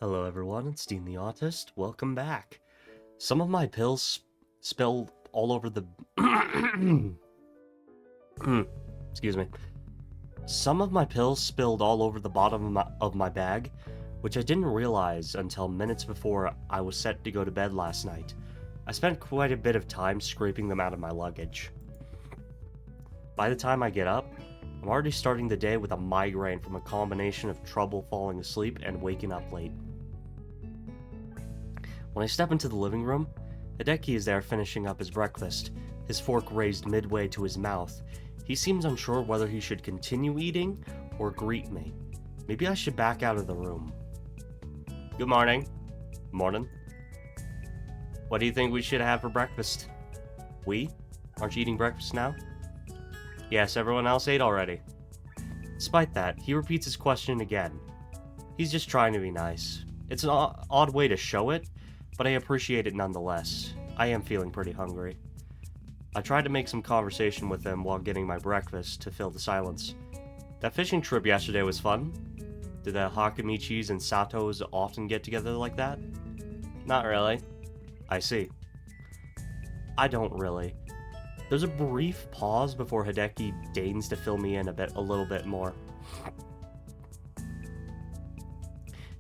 Hello everyone, it's Dean the Autist. Welcome back. Some of my pills spilled all over the... Excuse me. Some of my pills spilled all over the bottom of my bag, which I didn't realize until minutes before I was set to go to bed last night. I spent quite a bit of time scraping them out of my luggage. By the time I get up, I'm already starting the day with a migraine from a combination of trouble falling asleep and waking up late. When I step into the living room, Hideki is there finishing up his breakfast, his fork raised midway to his mouth. He seems unsure whether he should continue eating or greet me. Maybe I should back out of the room. Good morning. Morning. What do you think we should have for breakfast? We? Aren't you eating breakfast now? Yes, everyone else ate already. Despite that, he repeats his question again. He's just trying to be nice. It's an odd way to show it, but I appreciate it nonetheless. I am feeling pretty hungry. I tried to make some conversation with him while getting my breakfast to fill the silence. That fishing trip yesterday was fun. Did the Hakamichis and Satos often get together like that? Not really. I see. I don't really. There's a brief pause before Hideki deigns to fill me in a little bit more.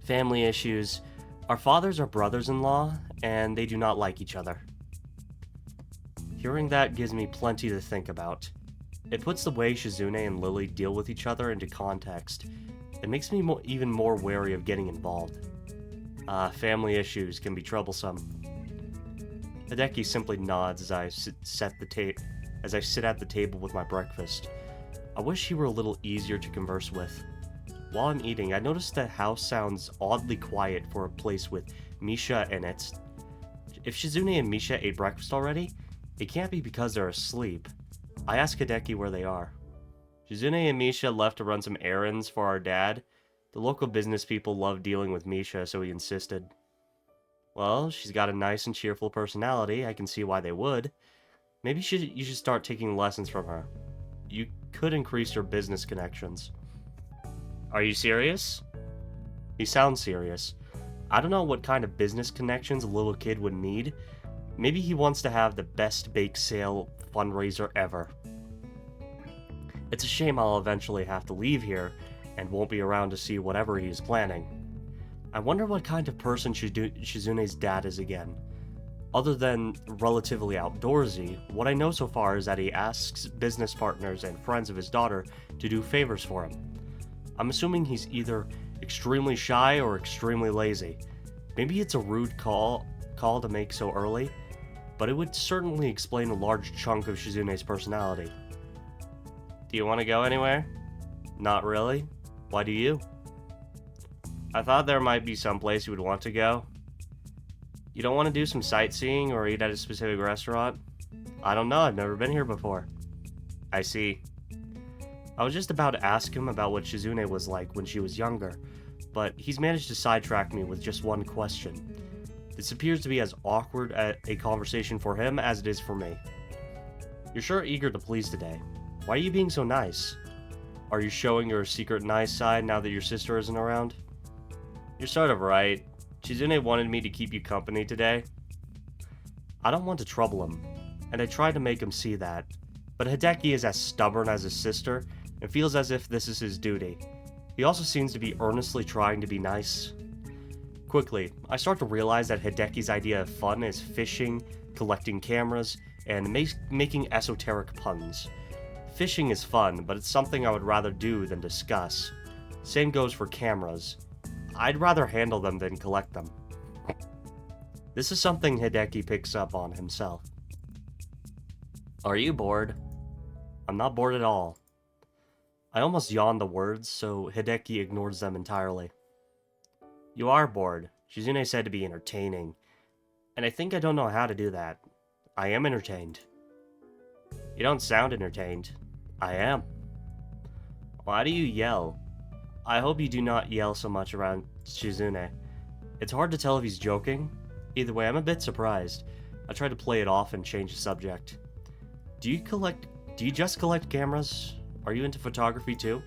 Family issues. Our fathers are brothers-in-law, and they do not like each other. Hearing that gives me plenty to think about. It puts the way Shizune and Lily deal with each other into context. It makes me even more wary of getting involved. Family issues can be troublesome. Hideki simply nods as I sit at the table with my breakfast. I wish he were a little easier to converse with. While I'm eating, I noticed the house sounds oddly quiet for a place with Misha in it. If Shizune and Misha ate breakfast already, it can't be because they're asleep. I ask Hideki where they are. Shizune and Misha left to run some errands for our dad. The local business people love dealing with Misha, so he insisted. Well, she's got a nice and cheerful personality. I can see why they would. Maybe you should start taking lessons from her. You could increase your business connections. Are you serious? He sounds serious. I don't know what kind of business connections a little kid would need. Maybe he wants to have the best bake sale fundraiser ever. It's a shame I'll eventually have to leave here and won't be around to see whatever he is planning. I wonder what kind of person Shizune's dad is again. Other than relatively outdoorsy, what I know so far is that he asks business partners and friends of his daughter to do favors for him. I'm assuming he's either extremely shy or extremely lazy. Maybe it's a rude call to make so early, but it would certainly explain a large chunk of Shizune's personality. Do you want to go anywhere? Not really. Why do you? I thought there might be some place you would want to go. You don't want to do some sightseeing or eat at a specific restaurant? I don't know, I've never been here before. I see. I was just about to ask him about what Shizune was like when she was younger, but he's managed to sidetrack me with just one question. This appears to be as awkward a conversation for him as it is for me. You're sure eager to please today. Why are you being so nice? Are you showing your secret nice side now that your sister isn't around? You're sort of right. Shizune wanted me to keep you company today. I don't want to trouble him, and I tried to make him see that, but Hideki is as stubborn as his sister and feels as if this is his duty. He also seems to be earnestly trying to be nice. Quickly, I start to realize that Hideki's idea of fun is fishing, collecting cameras, and making esoteric puns. Fishing is fun, but it's something I would rather do than discuss. Same goes for cameras. I'd rather handle them than collect them. This is something Hideki picks up on himself. Are you bored? I'm not bored at all. I almost yawned the words, so Hideki ignores them entirely. You are bored. Shizune said to be entertaining. And I think I don't know how to do that. I am entertained. You don't sound entertained. I am. Why do you yell? I hope you do not yell so much around Shizune. It's hard to tell if he's joking. Either way, I'm a bit surprised. I try to play it off and change the subject. Do you just collect cameras? Are you into photography too?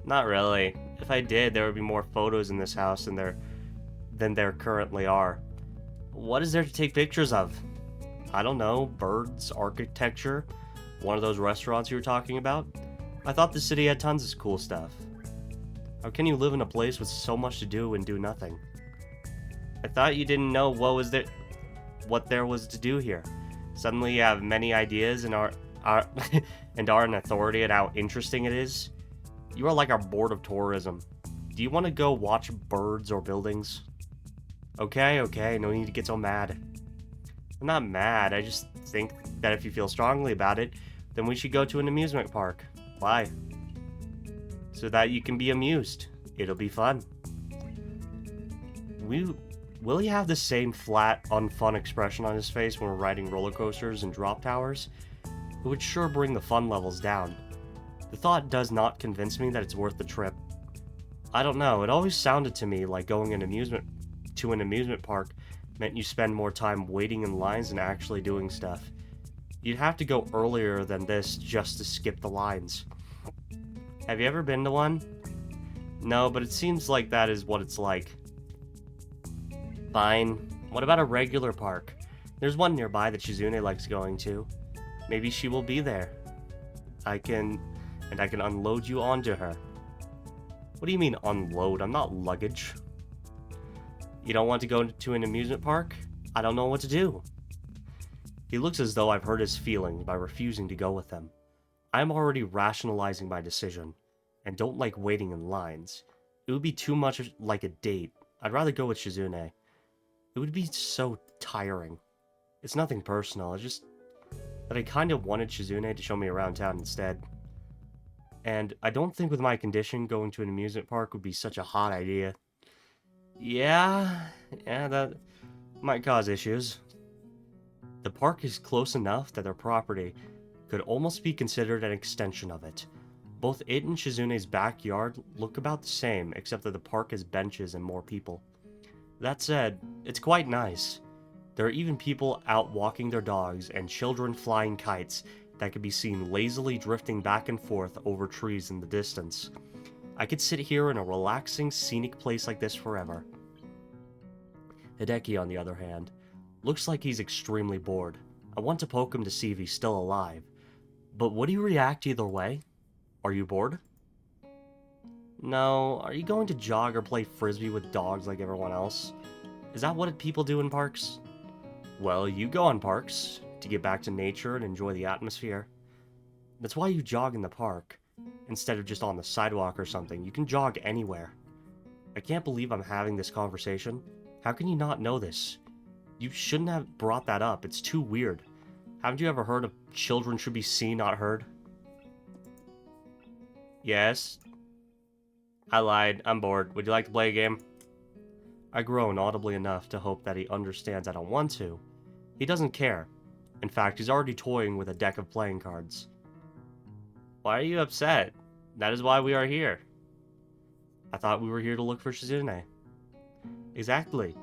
Not really. If I did, there would be more photos in this house than there than there currently are. What is there to take pictures of? I don't know, birds, architecture, one of those restaurants you were talking about? I thought the city had tons of cool stuff. How can you live in a place with so much to do and do nothing? I thought you didn't know what there was to do here. Suddenly you have many ideas and are an authority at how interesting it is. You are like our board of tourism. Do you want to go watch birds or buildings? Okay, no need to get so mad. I'm not mad, I just think that if you feel strongly about it, then we should go to an amusement park. Why? So that you can be amused. It'll be fun. Will he have the same flat, unfun expression on his face when we're riding roller coasters and drop towers? It would sure bring the fun levels down. The thought does not convince me that it's worth the trip. I don't know, it always sounded to me like going to an amusement park meant you spend more time waiting in lines than actually doing stuff. You'd have to go earlier than this just to skip the lines. Have you ever been to one? No, but it seems like that is what it's like. Fine. What about a regular park? There's one nearby that Shizune likes going to. Maybe she will be there. I can unload you onto her. What do you mean unload? I'm not luggage. You don't want to go to an amusement park? I don't know what to do. He looks as though I've hurt his feelings by refusing to go with them. I'm already rationalizing my decision, and don't like waiting in lines. It would be too much like a date. I'd rather go with Shizune. It would be so tiring. It's nothing personal, it's just that I kind of wanted Shizune to show me around town instead. And I don't think with my condition going to an amusement park would be such a hot idea. Yeah, that might cause issues. The park is close enough that their property could almost be considered an extension of it. Both it and Shizune's backyard look about the same, except that the park has benches and more people. That said, it's quite nice. There are even people out walking their dogs and children flying kites that could be seen lazily drifting back and forth over trees in the distance. I could sit here in a relaxing, scenic place like this forever. Hideki, on the other hand, looks like he's extremely bored. I want to poke him to see if he's still alive. But would he react either way? Are you bored? No, are you going to jog or play frisbee with dogs like everyone else? Is that what people do in parks? Well, you go on parks to get back to nature and enjoy the atmosphere. That's why you jog in the park, instead of just on the sidewalk or something. You can jog anywhere. I can't believe I'm having this conversation. How can you not know this? You shouldn't have brought that up. It's too weird. Haven't you ever heard of children should be seen, not heard? Yes. I lied. I'm bored. Would you like to play a game? I groan audibly enough to hope that he understands I don't want to. He doesn't care. In fact, he's already toying with a deck of playing cards. Why are you upset? That is why we are here. I thought we were here to look for Shizune. Exactly.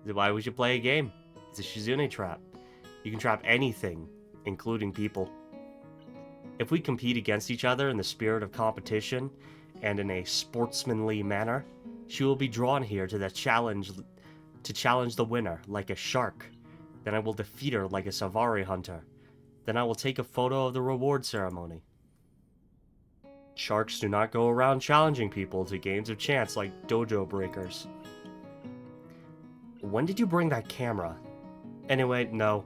That's why we should play a game. It's a Shizune trap. You can trap anything, including people. If we compete against each other in the spirit of competition and in a sportsmanly manner, she will be drawn here to challenge the winner like a shark. Then I will defeat her like a Savari hunter. Then I will take a photo of the reward ceremony. Sharks do not go around challenging people to games of chance like dojo breakers. When did you bring that camera? Anyway, no.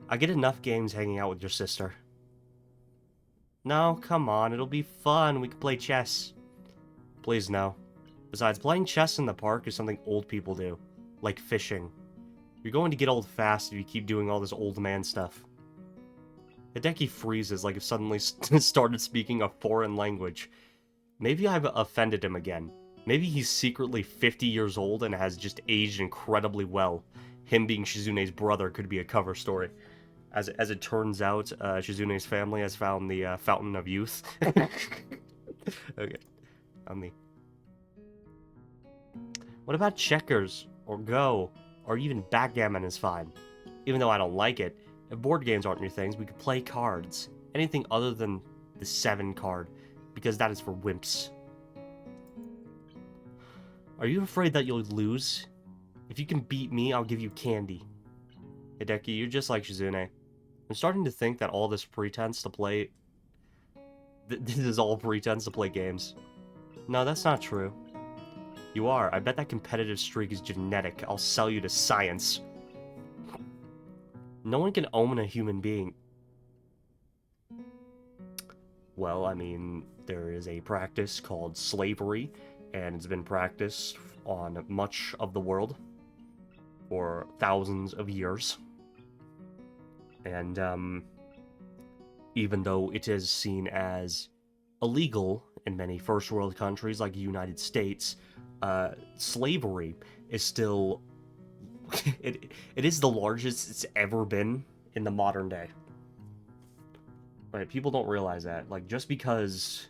I get enough games hanging out with your sister. No, come on, it'll be fun. We can play chess. Please, no. Besides, playing chess in the park is something old people do. Like fishing. You're going to get old fast if you keep doing all this old man stuff. Hideki freezes like if suddenly started speaking a foreign language. Maybe I've offended him again. Maybe he's secretly 50 years old and has just aged incredibly well. Him being Shizune's brother could be a cover story. As it turns out, Shizune's family has found the Fountain of Youth. Okay, on me. What about checkers, or Go, or even backgammon is fine. Even though I don't like it, if board games aren't your things, we could play cards. Anything other than the 7 card, because that is for wimps. Are you afraid that you'll lose? If you can beat me, I'll give you candy. Hideki, you're just like Shizune. I'm starting to think that all this pretense to play... This is all pretense to play games. No, that's not true. You are. I bet that competitive streak is genetic. I'll sell you to science. No one can own a human being. Well, I mean, there is a practice called slavery, and it's been practiced on much of the world for thousands of years. And, even though it is seen as illegal in many first world countries like the United States, slavery is still... it is the largest it's ever been in the modern day. Right, people don't realize that. Like, just because...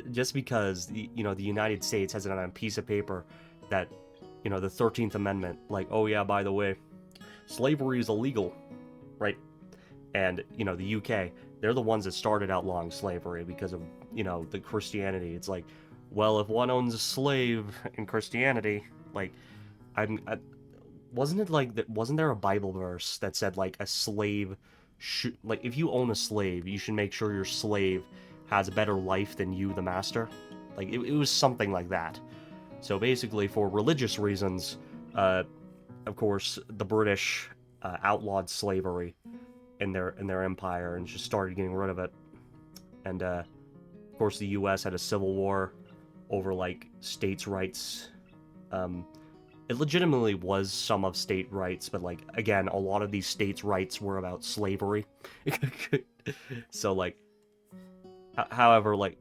just because, the United States has it on a piece of paper that, the 13th Amendment, like, oh yeah, by the way, slavery is illegal, right? And, the UK, they're the ones that started outlawing slavery because of, the Christianity. It's like, well, if one owns a slave in Christianity, like, wasn't there a Bible verse that said, like, a slave should, like, if you own a slave, you should make sure your slave has a better life than you, the master? Like, it was something like that. So basically, for religious reasons, of course, the British outlawed slavery in their empire and just started getting rid of it. And of course, the U.S. had a civil war over, like, states' rights. It legitimately was some of state rights, but, like, again, a lot of these states' rights were about slavery. So, like, however, like,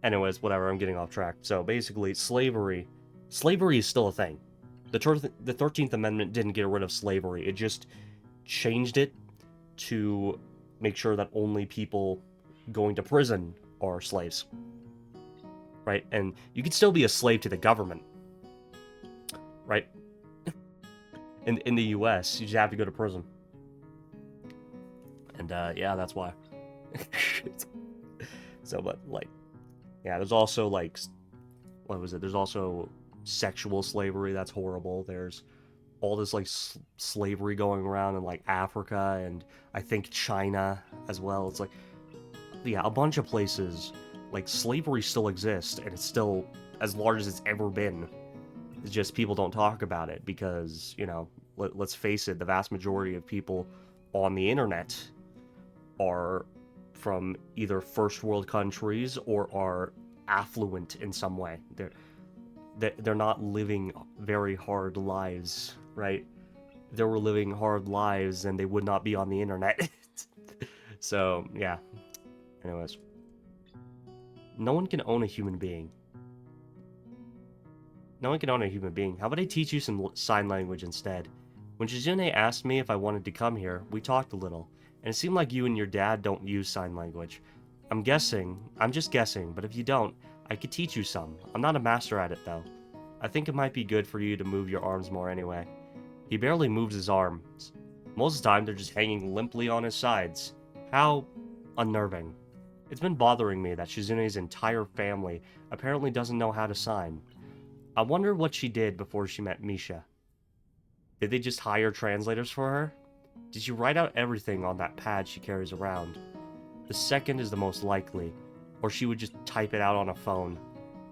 anyways, whatever, I'm getting off track. So basically, slavery is still a thing. The 13th Amendment didn't get rid of slavery. It just changed it to make sure that only people going to prison are slaves. Right? And you could still be a slave to the government. Right? In the US, you just have to go to prison. And, yeah, that's why. So, but, like, yeah, there's also, like, what was it? There's also sexual slavery. That's horrible. There's all this, like, slavery going around in, like, Africa and I think China as well. It's like, yeah, a bunch of places, like, slavery still exists, and it's still as large as it's ever been. It's just people don't talk about it because, let's face it, the vast majority of people on the internet are from either first world countries or are affluent in some way. They're not living very hard lives, right? If they were living hard lives, then they would not be on the internet. So, yeah. Anyways. No one can own a human being. No one can own a human being. How about I teach you some sign language instead? When Shizune asked me if I wanted to come here, we talked a little, and it seemed like you and your dad don't use sign language. I'm just guessing, but if you don't, I could teach you some. I'm not a master at it, though. I think it might be good for you to move your arms more anyway. He barely moves his arms. Most of the time, they're just hanging limply on his sides. How unnerving. It's been bothering me that Shizune's entire family apparently doesn't know how to sign. I wonder what she did before she met Misha. Did they just hire translators for her? Did she write out everything on that pad she carries around? The second is the most likely, or she would just type it out on a phone.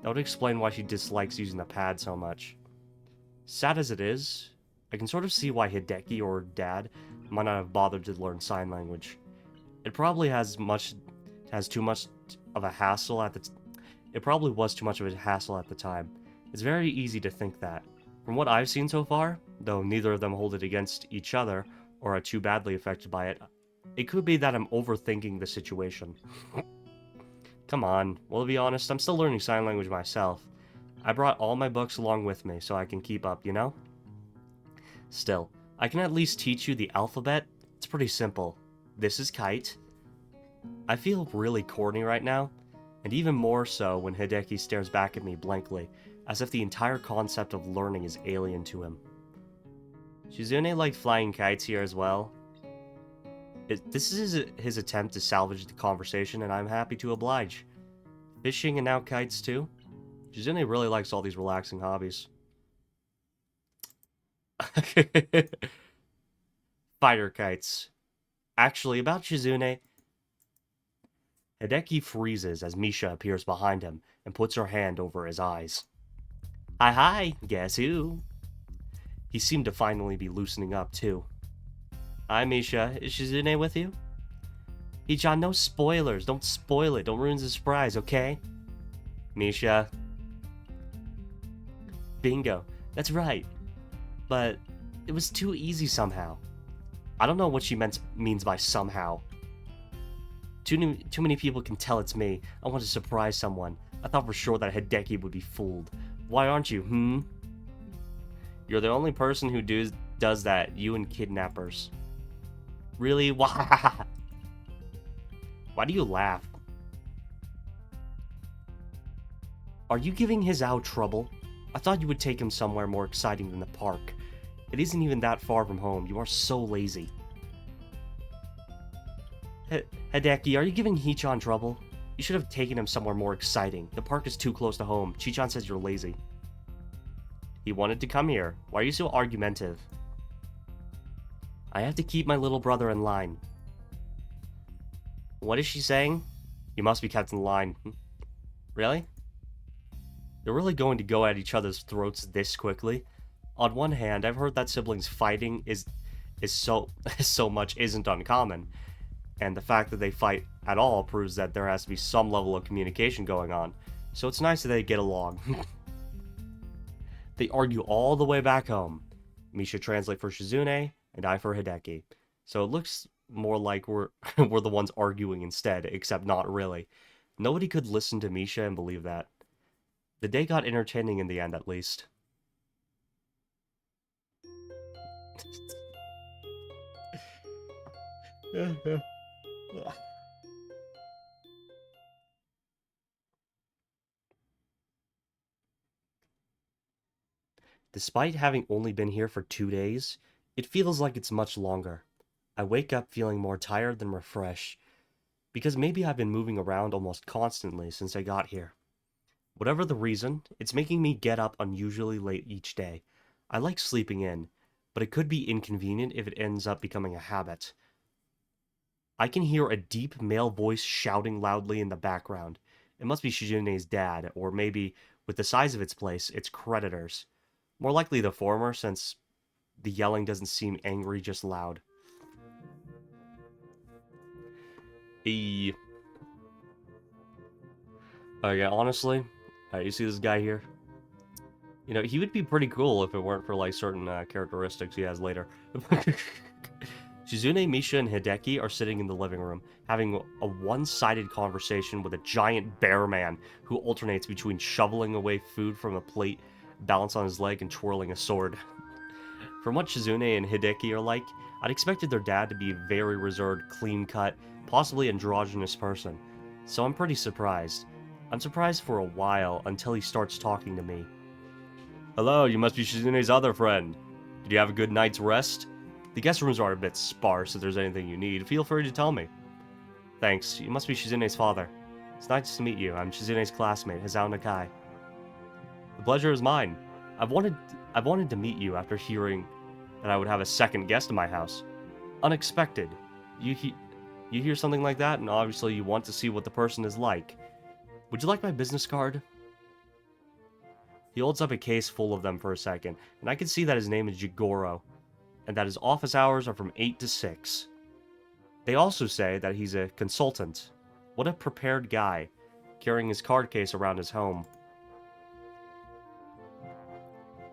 That would explain why she dislikes using the pad so much. Sad as it is, I can sort of see why Hideki or Dad might not have bothered to learn sign language. It probably has too much of a hassle at the It probably was too much of a hassle at the time. It's very easy to think that. From what I've seen so far, though neither of them hold it against each other or are too badly affected by it, it could be that I'm overthinking the situation. Come on, well, to be honest, I'm still learning sign language myself. I brought all my books along with me so I can keep up, you know? Still, I can at least teach you the alphabet. It's pretty simple. This is kite. I feel really corny right now, and even more so when Hideki stares back at me blankly, as if the entire concept of learning is alien to him. Shizune liked flying kites here as well. This is his attempt to salvage the conversation, and I'm happy to oblige. Fishing and now kites too? Shizune really likes all these relaxing hobbies. Fighter kites. Actually, about Shizune, Hideki freezes as Misha appears behind him and puts her hand over his eyes. Hi hi, guess who? He seemed to finally be loosening up too. Hi Misha, is Shizune with you? Hichan, no spoilers, don't spoil it, don't ruin the surprise, okay? Misha. Bingo, that's right. But it was too easy somehow. I don't know what she means by somehow. Too many people can tell it's me. I want to surprise someone. I thought for sure that Hideki would be fooled. Why aren't you, You're the only person who does that, you and kidnappers. Really? Why? Why do you laugh? Are you giving Hizao trouble? I thought you would take him somewhere more exciting than the park. It isn't even that far from home. You are so lazy. Hideki, are you giving Hichan trouble? You should have taken him somewhere more exciting. The park is too close to home. Chichan says you're lazy. He wanted to come here. Why are you so argumentative? I have to keep my little brother in line. What is she saying? You must be kept in line. Really? You're really going to go at each other's throats this quickly? On one hand, I've heard that siblings fighting is so much isn't uncommon. And the fact that they fight at all proves that there has to be some level of communication going on. So it's nice that they get along. They argue all the way back home. Misha translate for Shizune, and I for Hideki. So it looks more like we're we're the ones arguing instead, except not really. Nobody could listen to Misha and believe that. The day got entertaining in the end, at least. Despite having only been here for 2 days, it feels like it's much longer. I wake up feeling more tired than refreshed, because maybe I've been moving around almost constantly since I got here. Whatever the reason, it's making me get up unusually late each day. I like sleeping in, but it could be inconvenient if it ends up becoming a habit. I can hear a deep male voice shouting loudly in the background. It must be Shizune's dad, or maybe, with the size of its place, its creditors. More likely the former, since the yelling doesn't seem angry, just loud. Yeah, honestly, you see this guy here? You know, he would be pretty cool if it weren't for, like, certain characteristics he has later. Shizune, Misha, and Hideki are sitting in the living room, having a one-sided conversation with a giant bear man who alternates between shoveling away food from a plate, balanced on his leg, and twirling a sword. From what Shizune and Hideki are like, I'd expected their dad to be a very reserved, clean-cut, possibly androgynous person, so I'm pretty surprised. I'm surprised for a while until he starts talking to me. Hello, you must be Shizune's other friend. Did you have a good night's rest? The guest rooms are a bit sparse. If there's anything you need, feel free to tell me. Thanks, you must be Shizune's father. It's nice to meet you. I'm Shizune's classmate, Hizao Nakai. The pleasure is mine. I've wanted to meet you after hearing that I would have a second guest in my house. Unexpected. You hear something like that, and obviously you want to see what the person is like. Would you like my business card? He holds up a case full of them for a second, and I can see that his name is Jigoro, and that his office hours are from 8 to 6. They also say that he's a consultant. What a prepared guy, carrying his card case around his home.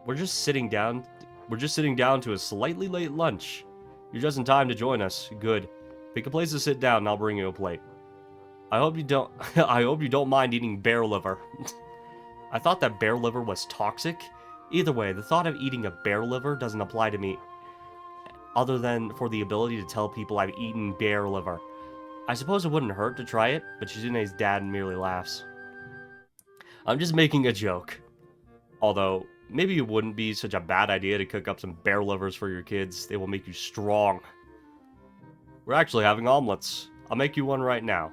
We're just sitting down to a slightly late lunch. You're just in time to join us. Good. Pick a place to sit down and I'll bring you a plate. I hope you don't I hope you don't mind eating bear liver. I thought that bear liver was toxic. Either way, the thought of eating a bear liver doesn't apply to me, other than for the ability to tell people I've eaten bear liver. I suppose it wouldn't hurt to try it, but Shizune's dad merely laughs. I'm just making a joke. Although, maybe it wouldn't be such a bad idea to cook up some bear livers for your kids. They will make you strong. We're actually having omelets. I'll make you one right now.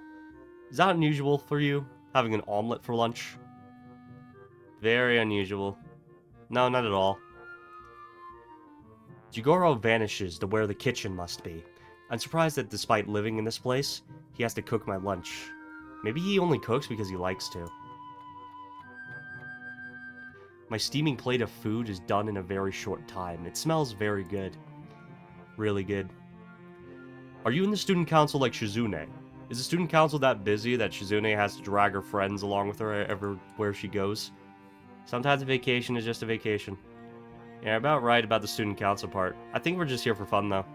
Is that unusual for you, having an omelet for lunch? Very unusual. No, not at all. Jigoro vanishes to where the kitchen must be. I'm surprised that despite living in this place, he has to cook my lunch. Maybe he only cooks because he likes to. My steaming plate of food is done in a very short time. It smells very good. Really good. Are you in the student council like Shizune? Is the student council that busy that Shizune has to drag her friends along with her everywhere she goes? Sometimes a vacation is just a vacation. Yeah, about right about the student council part. I think we're just here for fun, though.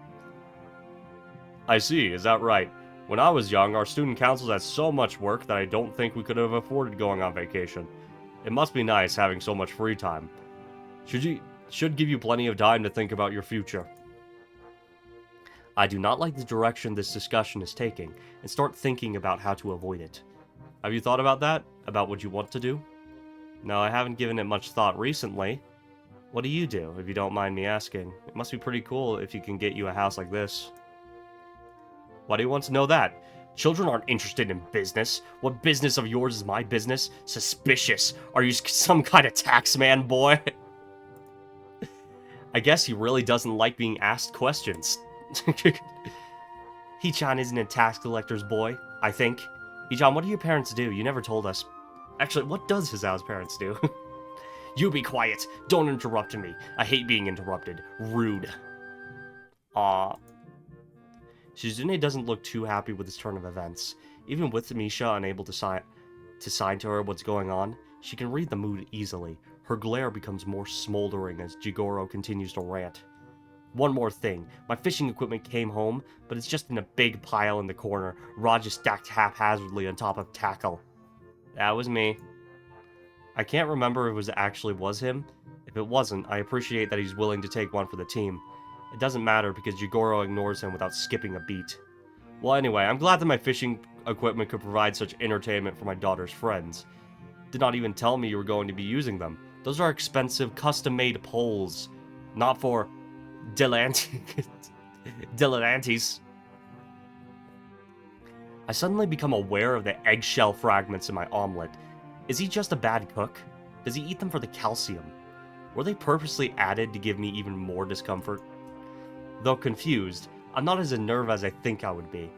I see, is that right? When I was young, our student councils had so much work that I don't think we could have afforded going on vacation. It must be nice having so much free time. Should give you plenty of time to think about your future. I do not like the direction this discussion is taking, and start thinking about how to avoid it. Have you thought about that? About what you want to do? No, I haven't given it much thought recently. What do you do, if you don't mind me asking? It must be pretty cool if you can get you a house like this. Why do you want to know that? Children aren't interested in business. What business of yours is my business? Suspicious. Are you some kind of tax man, boy? I guess he really doesn't like being asked questions. Hee-chan isn't a tax collector's boy, I think. Hee-chan, what do your parents do? You never told us. Actually, what does Hisao's parents do? You be quiet. Don't interrupt me. I hate being interrupted. Rude. Aw. Shizune doesn't look too happy with this turn of events. Even with Misha unable to sign to her what's going on, she can read the mood easily. Her glare becomes more smoldering as Jigoro continues to rant. One more thing. My fishing equipment came home, but it's just in a big pile in the corner. Rod just stacked haphazardly on top of tackle. That was me. I can't remember if it actually was him. If it wasn't, I appreciate that he's willing to take one for the team. It doesn't matter because Jigoro ignores him without skipping a beat. Well, anyway, I'm glad that my fishing equipment could provide such entertainment for my daughter's friends. Did not even tell me you were going to be using them. Those are expensive, custom-made poles. Not for dilettantes. I suddenly become aware of the eggshell fragments in my omelet. Is he just a bad cook? Does he eat them for the calcium? Were they purposely added to give me even more discomfort? Though confused, I'm not as unnerved as I think I would be.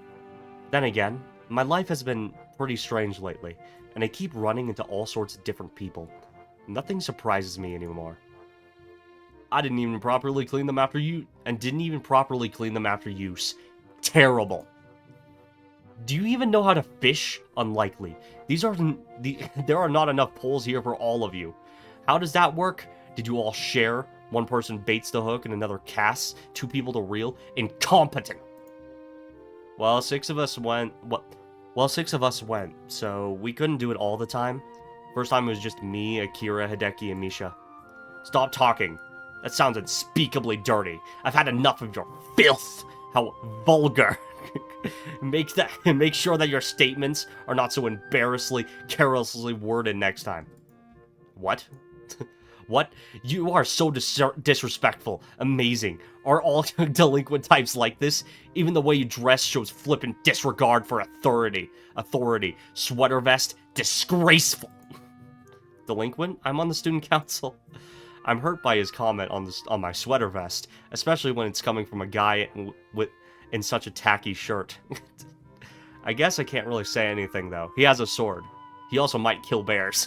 Then again, my life has been pretty strange lately, and I keep running into all sorts of different people. Nothing surprises me anymore. I didn't even properly clean them after use. Terrible. Do you even know how to fish? Unlikely. There are not enough poles here for all of you. How does that work? Did you all share? One person baits the hook and another casts. 2 people to reel. Incompetent. Well, 6 of us went. Well, 6 of us went, so we couldn't do it all the time. First time it was just me, Akira, Hideki, and Misha. Stop talking. That sounds unspeakably dirty. I've had enough of your filth. How vulgar. Make sure that your statements are not so embarrassingly, carelessly worded next time. What? What? You are so disrespectful. Amazing. Are all delinquent types like this? Even the way you dress shows flippant disregard for authority. Sweater vest? Disgraceful. Delinquent? I'm on the student council. I'm hurt by his comment on my sweater vest, especially when it's coming from a guy in such a tacky shirt. I guess I can't really say anything, though. He has a sword. He also might kill bears.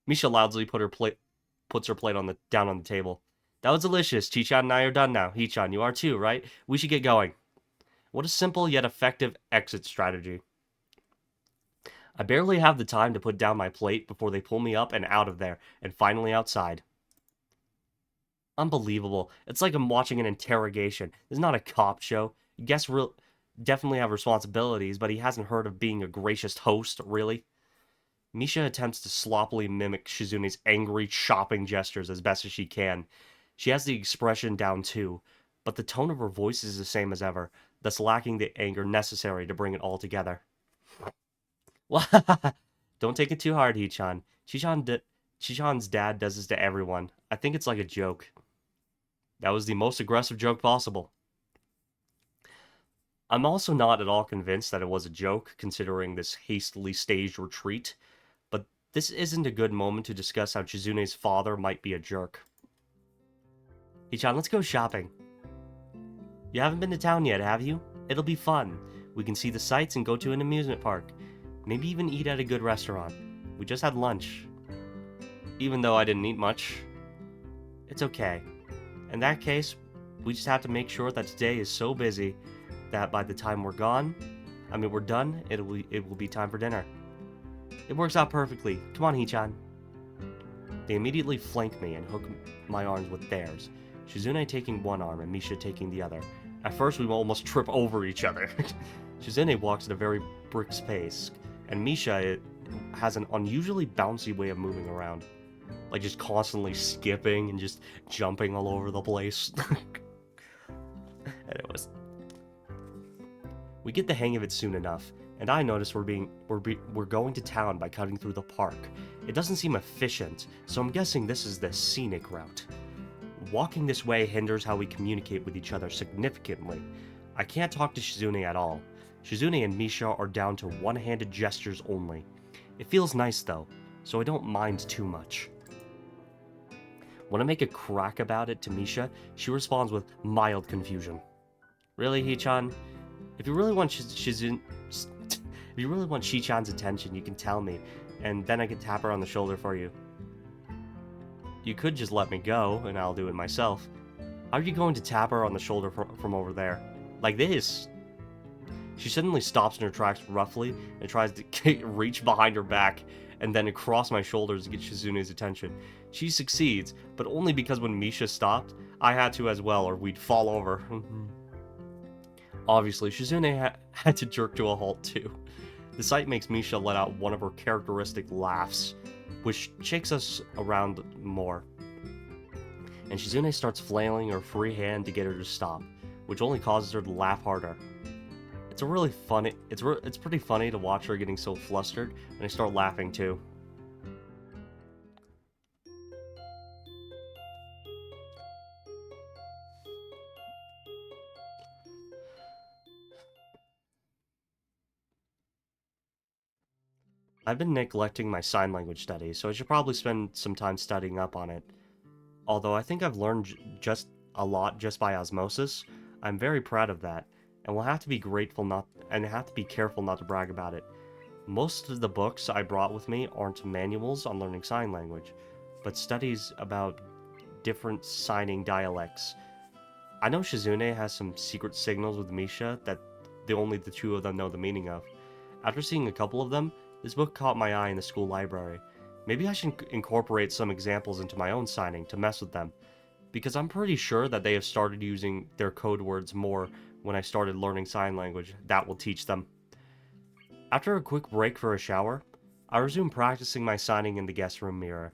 Misha loudly puts her plate down on the table. That was delicious. Chi-chan and I are done now. Hee-chan, you are too, right? We should get going. What a simple yet effective exit strategy. I barely have the time to put down my plate before they pull me up and out of there, and finally outside. Unbelievable. It's like I'm watching an interrogation. This is not a cop show. Guests definitely have responsibilities, but he hasn't heard of being a gracious host, really. Misha attempts to sloppily mimic Shizune's angry, chopping gestures as best as she can. She has the expression down too, but the tone of her voice is the same as ever, thus lacking the anger necessary to bring it all together. Don't take it too hard, Hee-chan. Chi-chan's dad does this to everyone. I think it's like a joke. That was the most aggressive joke possible. I'm also not at all convinced that it was a joke, considering this hastily staged retreat, but this isn't a good moment to discuss how Shizune's father might be a jerk. Hichan, let's go shopping. You haven't been to town yet, have you? It'll be fun. We can see the sights and go to an amusement park. Maybe even eat at a good restaurant. We just had lunch. Even though I didn't eat much. It's okay. In that case, we just have to make sure that today is so busy that by the time we're done, it will be time for dinner. It works out perfectly. Come on, Hichan. They immediately flank me and hook my arms with theirs, Shizune taking one arm and Misha taking the other. At first, we almost trip over each other. Shizune walks at a very brisk pace, and Misha has an unusually bouncy way of moving around. Like just constantly skipping and just jumping all over the place. Anyways. We get the hang of it soon enough, and I notice we're going to town by cutting through the park. It doesn't seem efficient, so I'm guessing this is the scenic route. Walking this way hinders how we communicate with each other significantly. I can't talk to Shizune at all. Shizune and Misha are down to one-handed gestures only. It feels nice though, so I don't mind too much. When I make a crack about it to Misha, she responds with mild confusion. Really, Hichan? If you really want Shichan's attention, you can tell me, and then I can tap her on the shoulder for you. You could just let me go, and I'll do it myself. How are you going to tap her on the shoulder from over there? Like this? She suddenly stops in her tracks roughly and tries to reach behind her back and then across my shoulders to get Shizune's attention. She succeeds, but only because when Misha stopped, I had to as well, or we'd fall over. Obviously, Shizune had to jerk to a halt too. The sight makes Misha let out one of her characteristic laughs, which shakes us around more. And Shizune starts flailing her free hand to get her to stop, which only causes her to laugh harder. It's pretty funny to watch her getting so flustered, and I start laughing too. I've been neglecting my sign language studies, so I should probably spend some time studying up on it. Although I think I've learned just a lot just by osmosis, I'm very proud of that, and will have to be careful not to brag about it. Most of the books I brought with me aren't manuals on learning sign language, but studies about different signing dialects. I know Shizune has some secret signals with Misha that only the two of them know the meaning of. After seeing a couple of them, this book caught my eye in the school library. Maybe I should incorporate some examples into my own signing to mess with them, because I'm pretty sure that they have started using their code words more when I started learning sign language. That will teach them. After a quick break for a shower, I resume practicing my signing in the guest room mirror.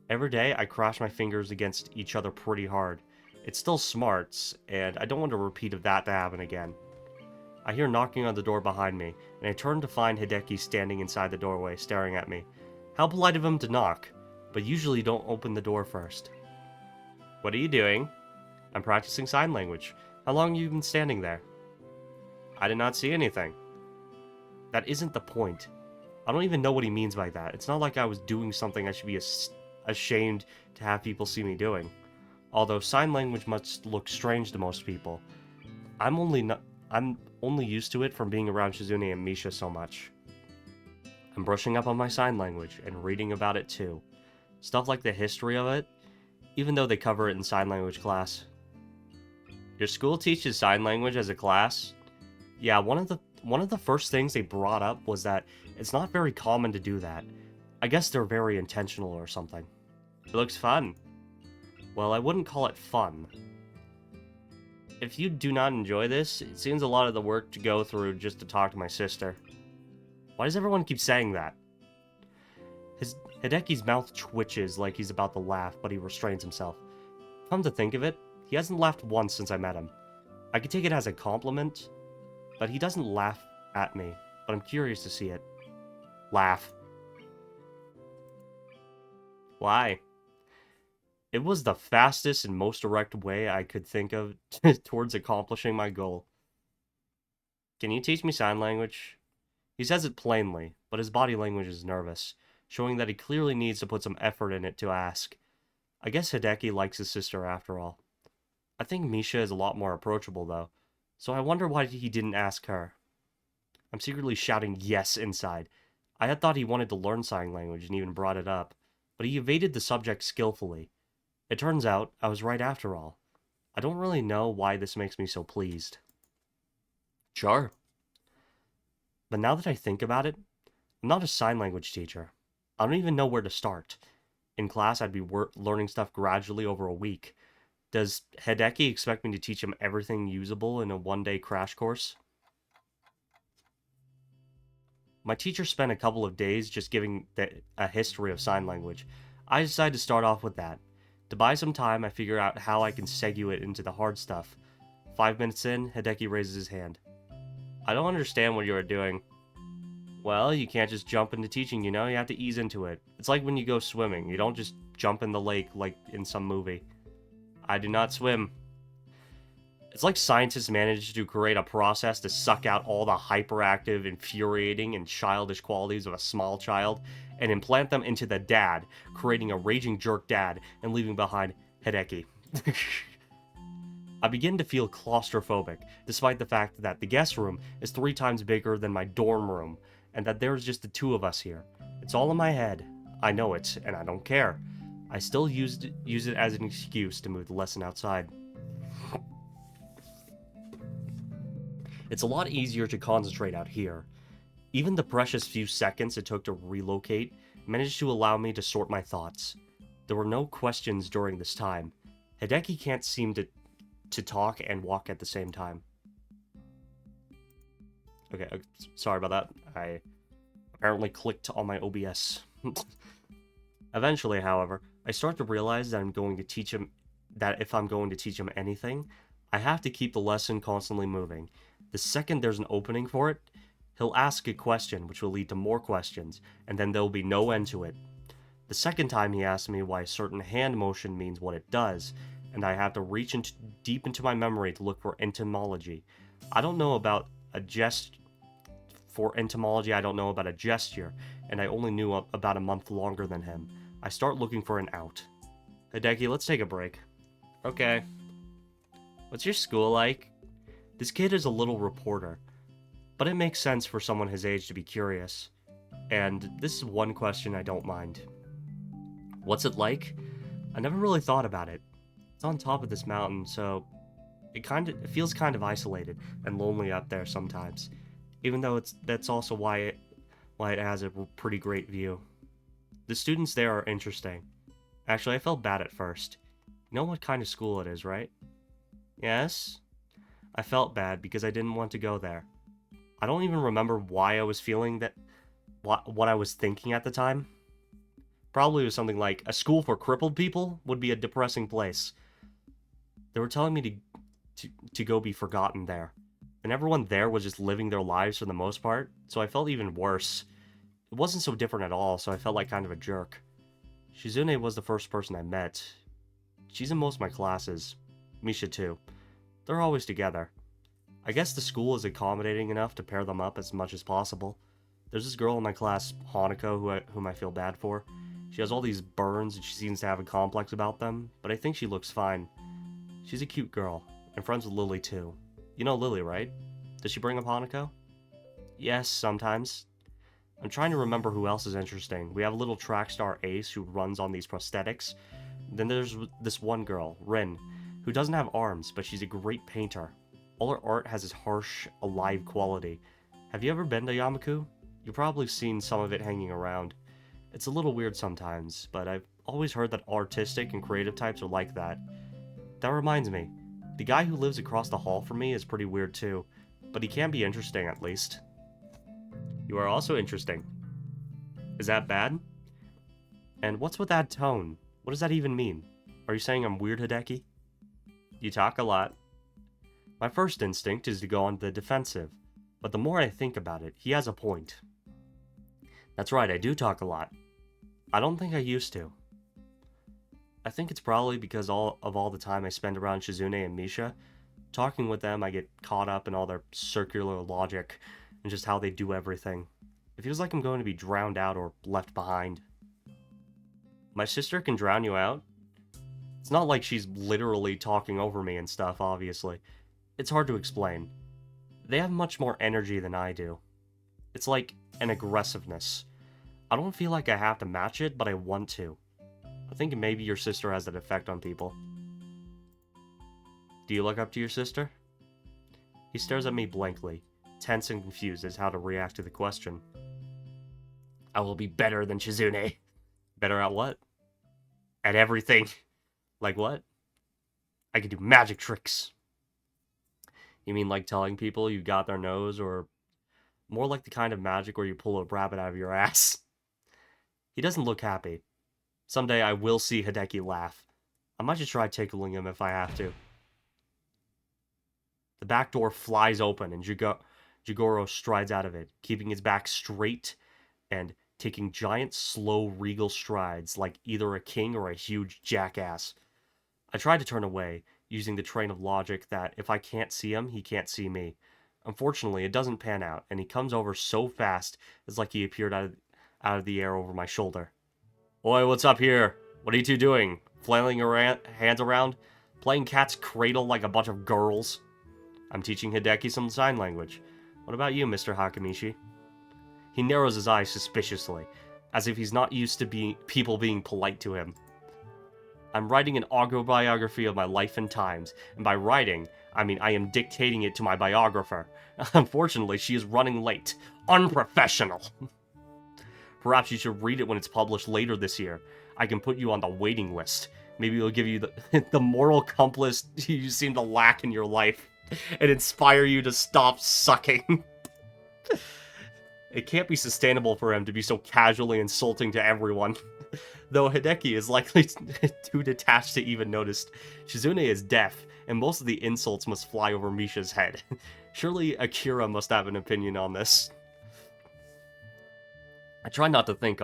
Every day, I crash my fingers against each other pretty hard. It's still smarts, and I don't want a repeat of that to happen again. I hear knocking on the door behind me, and I turn to find Hideki standing inside the doorway, staring at me. How polite of him to knock, but usually don't open the door first. What are you doing? I'm practicing sign language. How long have you been standing there? I did not see anything. That isn't the point. I don't even know what he means by that. It's not like I was doing something I should be ashamed to have people see me doing. Although sign language must look strange to most people. I'm only used to it from being around Shizune and Misha so much. I'm brushing up on my sign language and reading about it too. Stuff like the history of it, even though they cover it in sign language class. Your school teaches sign language as a class? Yeah, one of the first things they brought up was that it's not very common to do that. I guess they're very intentional or something. It looks fun. Well, I wouldn't call it fun. If you do not enjoy this, it seems a lot of the work to go through just to talk to my sister. Why does everyone keep saying that? Hideki's mouth twitches like he's about to laugh, but he restrains himself. Come to think of it, he hasn't laughed once since I met him. I could take it as a compliment, but he doesn't laugh at me, but I'm curious to see it. Laugh. Why? It was the fastest and most direct way I could think of towards accomplishing my goal. Can you teach me sign language? He says it plainly, but his body language is nervous, showing that he clearly needs to put some effort in it to ask. I guess Hideki likes his sister after all. I think Misha is a lot more approachable, though. So I wonder why he didn't ask her. I'm secretly shouting yes inside. I had thought he wanted to learn sign language and even brought it up, but he evaded the subject skillfully. It turns out I was right after all. I don't really know why this makes me so pleased. Sure. But now that I think about it, I'm not a sign language teacher. I don't even know where to start. In class, I'd be learning stuff gradually over a week. Does Hideki expect me to teach him everything usable in a one-day crash course? My teacher spent a couple of days just giving a history of sign language. I decided to start off with that. To buy some time, I figure out how I can segue it into the hard stuff. 5 minutes in, Hideki raises his hand. I don't understand what you are doing. Well, you can't just jump into teaching, you know? You have to ease into it. It's like when you go swimming. You don't just jump in the lake like in some movie. I do not swim. It's like scientists managed to create a process to suck out all the hyperactive, infuriating, and childish qualities of a small child and implant them into the dad, creating a raging jerk dad and leaving behind Hideki. I begin to feel claustrophobic, despite the fact that the guest room is 3 times bigger than my dorm room, and that there's just the 2 of us here. It's all in my head. I know it, and I don't care. I still use it as an excuse to move the lesson outside. It's a lot easier to concentrate out here. Even the precious few seconds it took to relocate managed to allow me to sort my thoughts. There were no questions during this time. Hideki can't seem to talk and walk at the same time. Okay, sorry about that. I apparently clicked on my OBS. Eventually, however, I start to realize that if I'm going to teach him anything, I have to keep the lesson constantly moving. The second there's an opening for it, he'll ask a question which will lead to more questions, and then there'll be no end to it. The second time he asked me why a certain hand motion means what it does, and I have to reach deep into my memory to look for etymology. I don't know about a for entomology, I don't know about a gesture, and I only knew about a month longer than him. I start looking for an out. Hideki, let's take a break. Okay. What's your school like? This kid is a little reporter, but it makes sense for someone his age to be curious. And this is one question I don't mind. What's it like? I never really thought about it. It's on top of this mountain, so it feels kind of isolated and lonely up there sometimes. Even though that's also why it has a pretty great view. The students there are interesting. Actually, I felt bad at first. You know what kind of school it is, right? Yes? I felt bad because I didn't want to go there. I don't even remember why I was feeling that, what I was thinking at the time. Probably it was something like, a school for crippled people would be a depressing place. They were telling me to go be forgotten there. And everyone there was just living their lives for the most part, so I felt even worse. It wasn't so different at all, so I felt like kind of a jerk. Shizune was the first person I met. She's in most of my classes. Misha too. They're always together. I guess the school is accommodating enough to pair them up as much as possible. There's this girl in my class, Hanako, whom I feel bad for. She has all these burns and she seems to have a complex about them, but I think she looks fine. She's a cute girl, and friends with Lily too. You know Lily, right? Does she bring up Hanako? Yes, sometimes. I'm trying to remember who else is interesting. We have a little track star Ace who runs on these prosthetics. Then there's this one girl, Rin, who doesn't have arms, but she's a great painter. All her art has this harsh, alive quality. Have you ever been to Yamaku? You've probably seen some of it hanging around. It's a little weird sometimes, but I've always heard that artistic and creative types are like that. That reminds me, the guy who lives across the hall from me is pretty weird too, but he can be interesting at least. You are also interesting. Is that bad? And what's with that tone? What does that even mean? Are you saying I'm weird, Hideki? You talk a lot. My first instinct is to go on the defensive, but the more I think about it, he has a point. That's right, I do talk a lot. I don't think I used to. I think it's probably because all the time I spend around Shizune and Misha. Talking with them, I get caught up in all their circular logic and just how they do everything. It feels like I'm going to be drowned out or left behind. My sister can drown you out? It's not like she's literally talking over me and stuff, obviously. It's hard to explain. They have much more energy than I do. It's like an aggressiveness. I don't feel like I have to match it, but I want to. I think maybe your sister has that effect on people. Do you look up to your sister? He stares at me blankly, tense and confused as how to react to the question. I will be better than Shizune. Better at what? At everything. Like what? I can do magic tricks. You mean like telling people you got their nose, or more like the kind of magic where you pull a rabbit out of your ass? He doesn't look happy. Someday I will see Hideki laugh. I might just try tickling him if I have to. The back door flies open and Jigoro strides out of it, keeping his back straight and taking giant, slow, regal strides like either a king or a huge jackass. I try to turn away, using the train of logic that if I can't see him, he can't see me. Unfortunately, it doesn't pan out, and he comes over so fast, it's like he appeared out of the air over my shoulder. Oi, what's up here? What are you two doing? Flailing your hands around? Playing cat's cradle like a bunch of girls? I'm teaching Hideki some sign language. What about you, Mr. Hakamishi? He narrows his eyes suspiciously, as if he's not used to people being polite to him. I'm writing an autobiography of my life and times, and by writing, I mean I am dictating it to my biographer. Unfortunately, she is running late. Unprofessional! Perhaps you should read it when it's published later this year. I can put you on the waiting list. Maybe it'll give you the moral compass you seem to lack in your life, and inspire you to stop sucking. It can't be sustainable for him to be so casually insulting to everyone. Though Hideki is likely too detached to even notice. Shizune is deaf, and most of the insults must fly over Misha's head. Surely Akira must have an opinion on this. I try not to think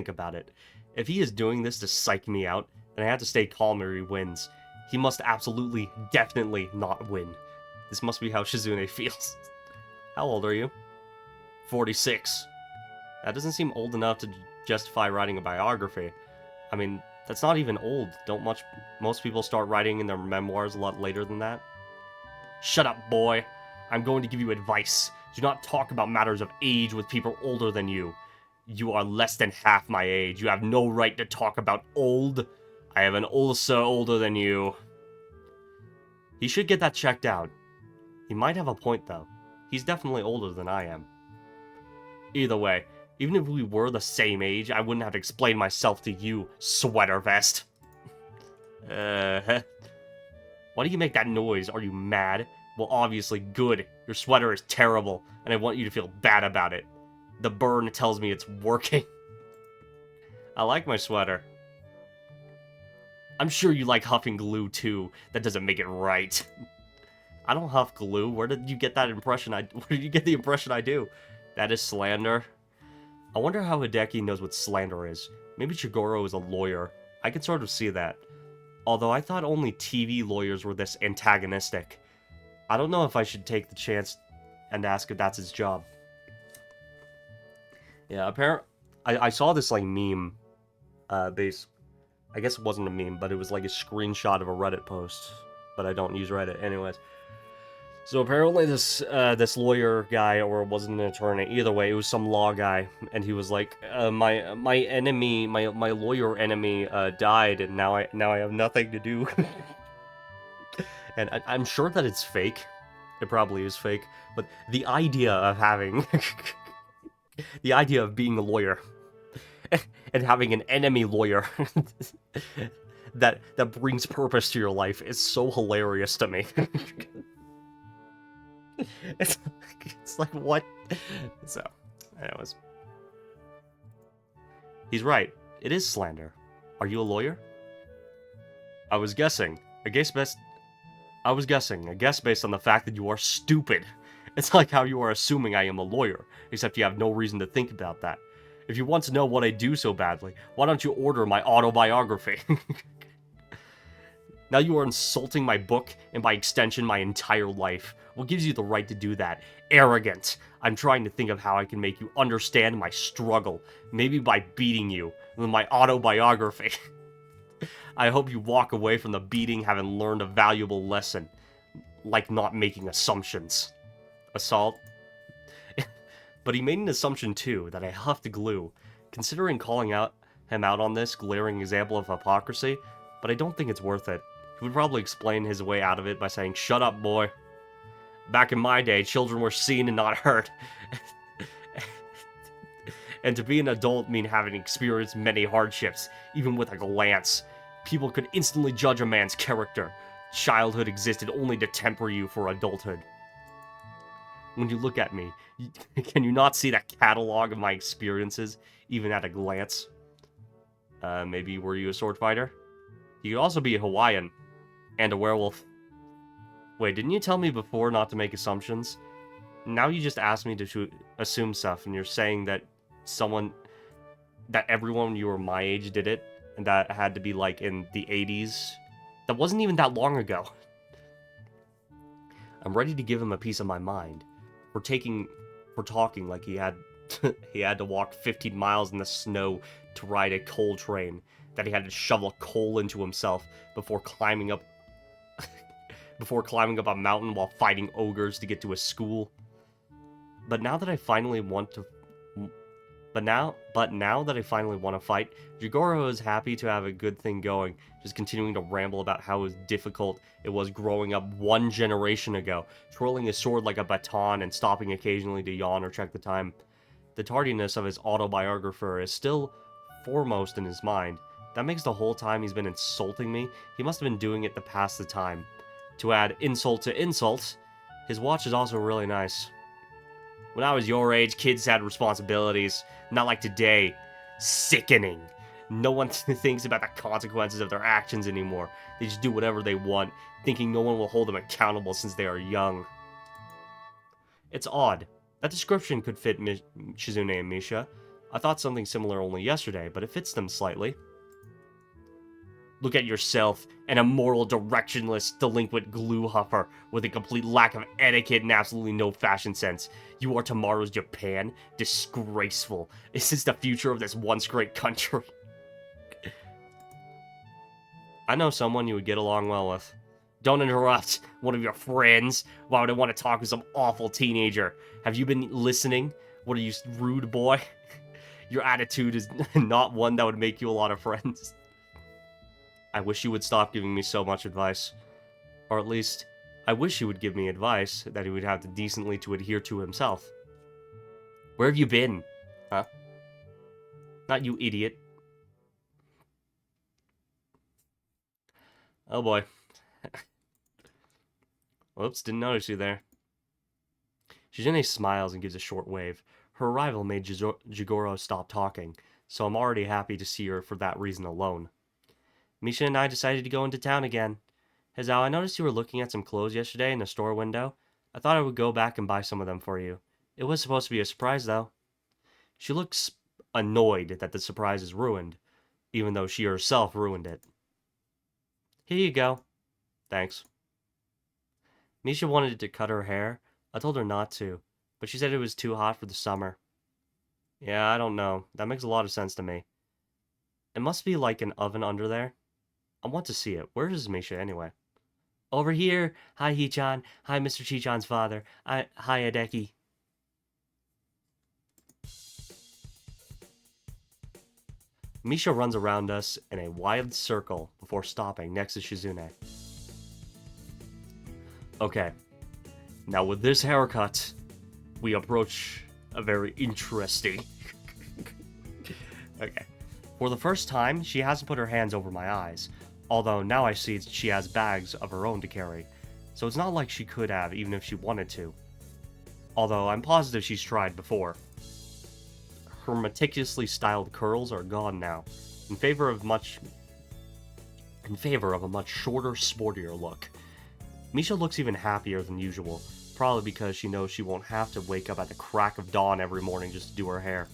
about it. If he is doing this to psych me out, then I have to stay calm or he wins. He must absolutely, definitely not win. This must be how Shizune feels. How old are you? 46. That doesn't seem old enough to justify writing a biography. I mean, that's not even old. Most people start writing in their memoirs a lot later than that. Shut up, boy. I'm going to give you advice. Do not talk about matters of age with people older than you. You are less than half my age. You have no right to talk about old. I have an also older than you. He should get that checked out. He might have a point, though. He's definitely older than I am. Either way, even if we were the same age, I wouldn't have to explain myself to you, sweater vest. Why do you make that noise? Are you mad? Well, obviously, good. Your sweater is terrible, and I want you to feel bad about it. The burn tells me it's working. I like my sweater. I'm sure you like huffing glue, too. That doesn't make it right. I don't huff glue. Where did you get that impression? Where did you get the impression I do? That is slander. I wonder how Hideki knows what slander is. Maybe Chigoro is a lawyer. I can sort of see that. Although I thought only TV lawyers were this antagonistic. I don't know if I should take the chance and ask if that's his job. Yeah, apparently, I saw this, like, meme, I guess it wasn't a meme, but it was, like, a screenshot of a Reddit post, but I don't use Reddit, anyways. So apparently this lawyer guy, or it wasn't an attorney, either way, it was some law guy, and he was like, my lawyer enemy, died, and now I have nothing to do. And I'm sure that it's fake. It probably is fake, but the idea of having... the idea of being a lawyer and having an enemy lawyer that brings purpose to your life is so hilarious to me. It's like, what? So, anyways. He's right. It is slander. Are you a lawyer? I was guessing. I guess based on the fact that you are stupid. It's like how you are assuming I am a lawyer, except you have no reason to think about that. If you want to know what I do so badly, why don't you order my autobiography? Now you are insulting my book, and by extension, my entire life. What gives you the right to do that? Arrogant. I'm trying to think of how I can make you understand my struggle. Maybe by beating you with my autobiography. I hope you walk away from the beating having learned a valuable lesson. Like not making assumptions. Assault? But he made an assumption too, that I huffed glue. Considering calling him out on this glaring example of hypocrisy, but I don't think it's worth it. He would probably explain his way out of it by saying, "Shut up, boy. Back in my day, children were seen and not heard." And to be an adult mean having experienced many hardships, even with a glance. People could instantly judge a man's character. Childhood existed only to temper you for adulthood. When you look at me, can you not see that catalog of my experiences, even at a glance? Maybe were you a sword fighter? You could also be a Hawaiian. And a werewolf. Wait, didn't you tell me before not to make assumptions? Now you just asked me to assume stuff, and you're saying that everyone when you were my age did it, and that had to be like in the 80s. That wasn't even that long ago. I'm ready to give him a piece of my mind. For talking like he had to walk 15 miles in the snow to ride a coal train, that he had to shovel coal into himself before climbing up a mountain while fighting ogres to get to a school. But now that I finally want to fight, Jigoro is happy to have a good thing going, just continuing to ramble about how difficult it was growing up one generation ago, twirling his sword like a baton and stopping occasionally to yawn or check the time. The tardiness of his autobiographer is still foremost in his mind. That makes the whole time he's been insulting me, he must have been doing it to pass the time. To add insult to insult, his watch is also really nice. When I was your age, kids had responsibilities. Not like today. Sickening. No one thinks about the consequences of their actions anymore. They just do whatever they want, thinking no one will hold them accountable since they are young. It's odd. That description could fit Shizune and Misha. I thought something similar only yesterday, but it fits them slightly. Look at yourself, an immoral, directionless, delinquent glue huffer with a complete lack of etiquette and absolutely no fashion sense. You are tomorrow's Japan? Disgraceful. Is this the future of this once great country? I know someone you would get along well with. Don't interrupt one of your friends. Why would I want to talk with some awful teenager? Have you been listening? What are you, rude boy? Your attitude is not one that would make you a lot of friends. I wish you would stop giving me so much advice. Or at least, I wish he would give me advice that he would have to decently to adhere to himself. Where have you been? Huh? Not you idiot. Oh boy. Whoops, didn't notice you there. Shizune smiles and gives a short wave. Her arrival made Jigoro stop talking, so I'm already happy to see her for that reason alone. Misha and I decided to go into town again. Hazao, I noticed you were looking at some clothes yesterday in the store window. I thought I would go back and buy some of them for you. It was supposed to be a surprise, though. She looks annoyed that the surprise is ruined, even though she herself ruined it. Here you go. Thanks. Misha wanted to cut her hair. I told her not to, but she said it was too hot for the summer. Yeah, I don't know. That makes a lot of sense to me. It must be like an oven under there. I want to see it. Where is Misha, anyway? Over here. Hi, Hichan. Hi, Mr. Chichan's father. Hi, Hideki. Misha runs around us in a wide circle before stopping next to Shizune. Okay. Now with this haircut, we approach a very interesting... Okay. For the first time, she hasn't put her hands over my eyes. Although now I see she has bags of her own to carry, so it's not like she could have even if she wanted to. Although I'm positive she's tried before. Her meticulously styled curls are gone now, in favor of a much shorter, sportier look. Misha looks even happier than usual, probably because she knows she won't have to wake up at the crack of dawn every morning just to do her hair.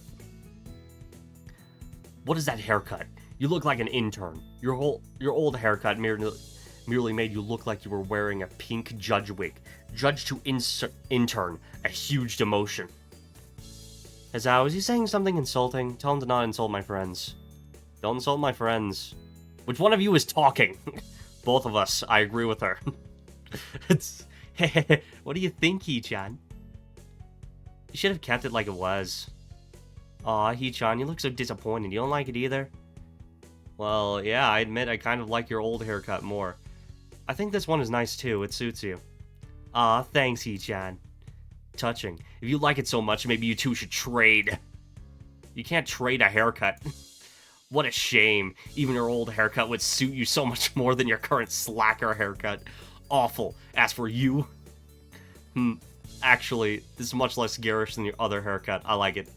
What is that haircut? You look like an intern. Your old haircut merely made you look like you were wearing a pink judge wig. Judge to intern. A huge demotion. Hazao, is he saying something insulting? Tell him to not insult my friends. Don't insult my friends. Which one of you is talking? Both of us. I agree with her. It's... What do you think, Hee-chan? You should have kept it like it was. Aw, Hee-chan, you look so disappointed. You don't like it either? Well, yeah, I admit I kind of like your old haircut more. I think this one is nice too. It suits you. Aw, thanks, Hee-chan. Touching. If you like it so much, maybe you two should trade. You can't trade a haircut. What a shame. Even your old haircut would suit you so much more than your current slacker haircut. Awful. As for you... Actually, this is much less garish than your other haircut. I like it.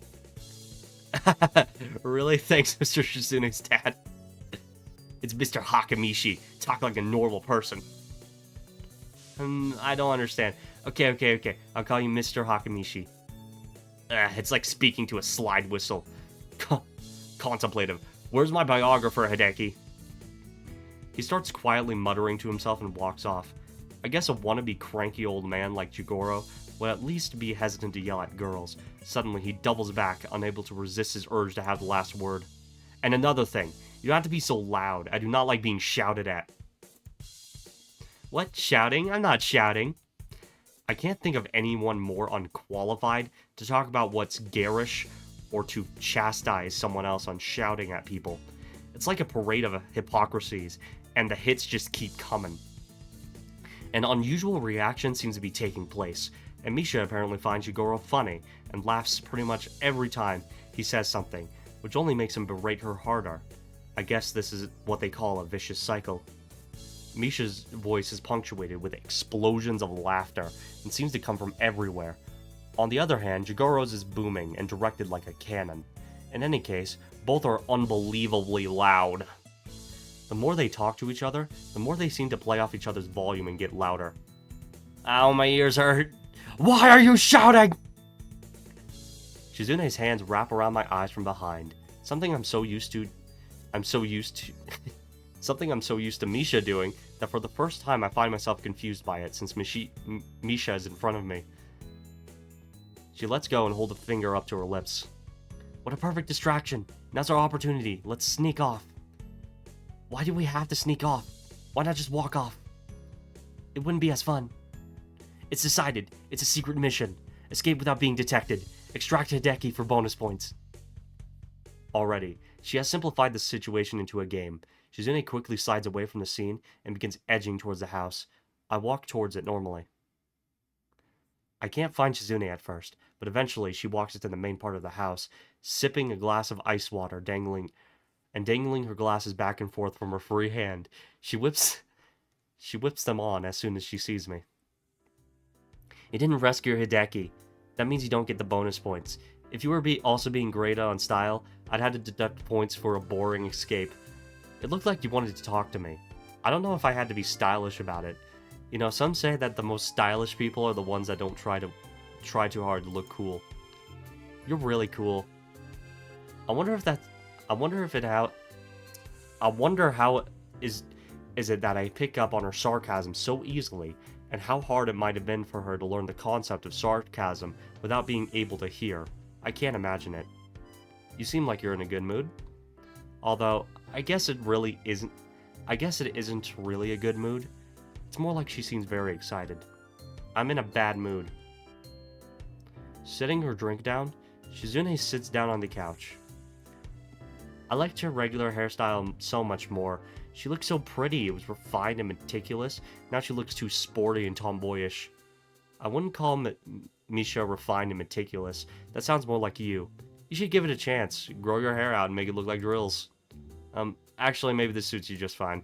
Really? Thanks, Mr. Shizune's dad. It's Mr. Hakamishi. Talk like a normal person. I don't understand. Okay. I'll call you Mr. Hakamishi. It's like speaking to a slide whistle. Contemplative. Where's my biographer, Hideki? He starts quietly muttering to himself and walks off. I guess a wannabe cranky old man like Jigoro would at least be hesitant to yell at girls. Suddenly, he doubles back, unable to resist his urge to have the last word. And another thing, you don't have to be so loud. I do not like being shouted at. What? Shouting? I'm not shouting. I can't think of anyone more unqualified to talk about what's garish or to chastise someone else on shouting at people. It's like a parade of hypocrisies, and the hits just keep coming. An unusual reaction seems to be taking place, and Misha apparently finds Jigoro funny and laughs pretty much every time he says something, which only makes him berate her harder. I guess this is what they call a vicious cycle. Misha's voice is punctuated with explosions of laughter and seems to come from everywhere. On the other hand, Jigoro's is booming and directed like a cannon. In any case, both are unbelievably loud. The more they talk to each other, the more they seem to play off each other's volume and get louder. Ow, my ears hurt. Why are you shouting? Shizune's hands wrap around my eyes from behind. Something I'm so used to Misha doing that for the first time I find myself confused by it since Misha is in front of me. She lets go and holds a finger up to her lips. What a perfect distraction. Now's our opportunity. Let's sneak off. Why do we have to sneak off? Why not just walk off? It wouldn't be as fun. It's decided. It's a secret mission. Escape without being detected. Extract Hideki for bonus points. Already, she has simplified the situation into a game. Shizune quickly slides away from the scene and begins edging towards the house. I walk towards it normally. I can't find Shizune at first, but eventually she walks into the main part of the house, sipping a glass of ice water, dangling her glasses back and forth from her free hand. She whips them on as soon as she sees me. You didn't rescue Hideki. That means you don't get the bonus points. If you were also being graded on style, I'd have to deduct points for a boring escape. It looked like you wanted to talk to me. I don't know if I had to be stylish about it. You know, some say that the most stylish people are the ones that don't try too hard to look cool. You're really cool. I wonder how is it that I pick up on her sarcasm so easily, and how hard it might have been for her to learn the concept of sarcasm without being able to hear. I can't imagine it. You seem like you're in a good mood. Although, I guess it isn't really a good mood. It's more like she seems very excited. I'm in a bad mood. Setting her drink down, Shizune sits down on the couch. I liked her regular hairstyle so much more. She looked so pretty, it was refined and meticulous. Now she looks too sporty and tomboyish. I wouldn't call Misha refined and meticulous. That sounds more like you. You should give it a chance. Grow your hair out and make it look like drills. Actually, maybe this suits you just fine.